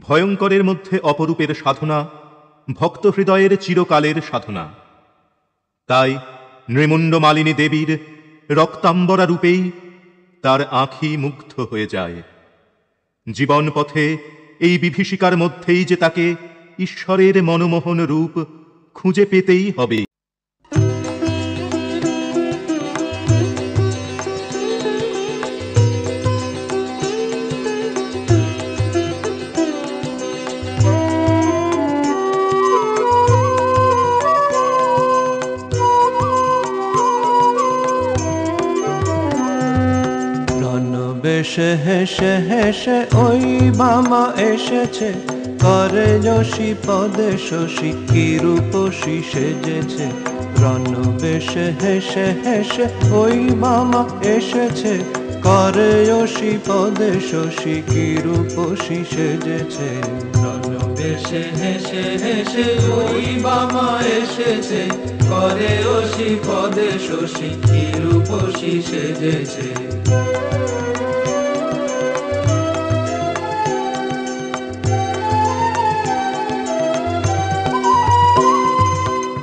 ভয়ঙ্করের মধ্যে অপরূপের সাধনা, ভক্ত হৃদয়ের চিরকালের সাধনা। তাই নৃমুণ্ড মালিনী দেবীর রক্তাম্বরা রূপেই তার আঁখি মুগ্ধ হয়ে যায়। জীবন পথে এই বিভীষিকার মধ্যেই যে তাকে ঈশ্বরের মনমোহন রূপ খুঁজে পেতেই হবে। বেশে হেসে হেসে ওই বামা এসেছে, করে যশী পদে শশী কি রূপসী সেজেছে। রণ বেশে হেসে হেসে ওই বামা এসেছে, করে যশী পদে শশী কি রূপসী সেজেছে। রণ বেশে হেসে হেসে ওই বামা এসেছে, করে যশী পদে শশী কি রূপসী সেজেছে।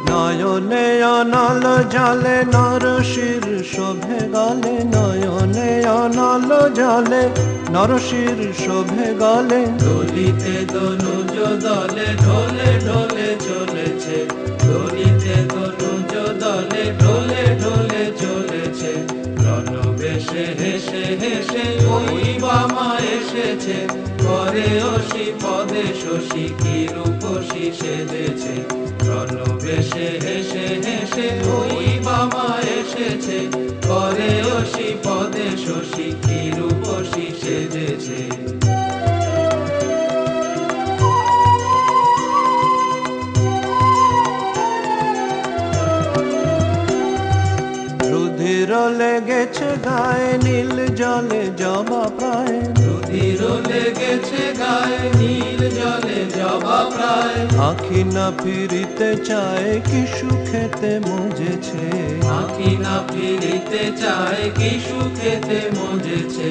নয়নে অনল জলে নরশির শোভে গলে, নয়নে অনল জলে নরশির শোভে গলে। দলিতে দনুজ দলে ঢোলে ঢোলে চলেছে, দলিতে দনুজ দলে ঢোলে ঢোলে চলেছে। রণ বেশে হেসে হেসে ওই বামা এসেছে, করে যশী পদে শশী কি রূপসী সেজেছে। রণ বেশে হেসে হেসে ওই বামা এসেছে, করে যশী পদে শশী কি রূপসী সেজেছে। রুধির লেগেছে গায়ে নীল জলে জবা প্রায়, রুধির লেগেছে গায়ে নীল জলে জবা প্রায়। আঁখি না ফিরিতে চায় কি সুখেতে মজেছে, আঁখি না ফিরিতে চায় কি সুখেতে মজেছে।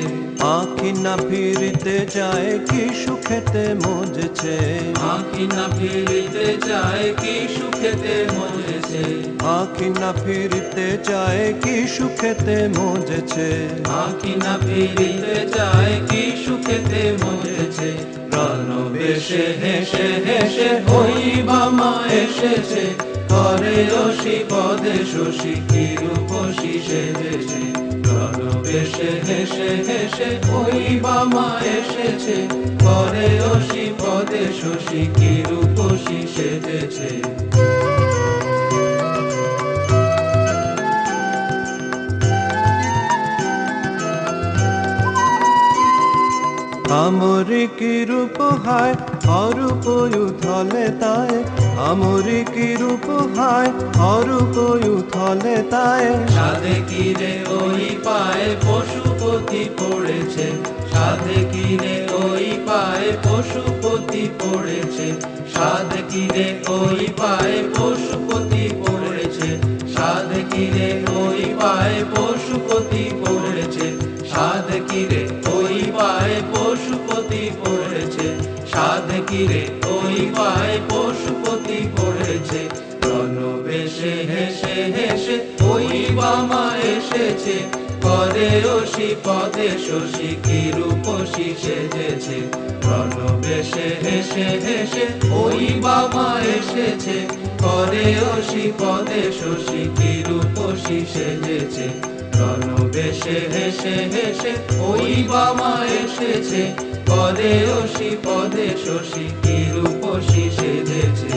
আঁখি না ফিরিতে চায় কি সুখেতে মজেছে। আঁখি না ফিরিতে চায় কি সুখেতে মজেছে। আঁখি না ফিরিতে চায় কি সুখেতে মজেছে। আঁখি না ফিরিতে চায় কি সুখেতে মজেছে। রণ বেশে হেসে হেসে ওই বামা এসেছে, করে যশী পদে শশী কি রূপসী সেজেছে। রণ বেশে হেসে হেসে ওই বামা এসেছে, করে যশী পদে শশী কি রূপসী সেজেছে। আমরি কি রূপ হায় অরূপ উথলে তাই, আমরি কি রূপ হায় অরূপ উথলে তাই। সাধে কিরে ওই পায়ে পশুপতি পড়েছে, সাধে কিরে ওই পায়ে পশুপতি পড়েছে। সাধে কিরে ওই পায়ে পশুপতি পড়েছে, সাধে কিরে ওই পায়ে পশুপতি পড়েছে। সাধে কিরে ওই পায়ে পশুপতি পড়েছে, সাধে কিরে ওই পায়ে পশুপতি পড়েছে। রণ বেশে হেসে হেসে ওই বামা এসেছে, করে যশী পদে শশী কি রূপসী সেজেছে। রণ বেশে হেসে হেসে ওই বামা এসেছে, করে যশী পদে শশী কি রূপসী সেজেছে। রণ বেশে হেসে হেসে ওই বামা এসেছে, করে যশী পদে শশী কি রূপসী সেজেছে।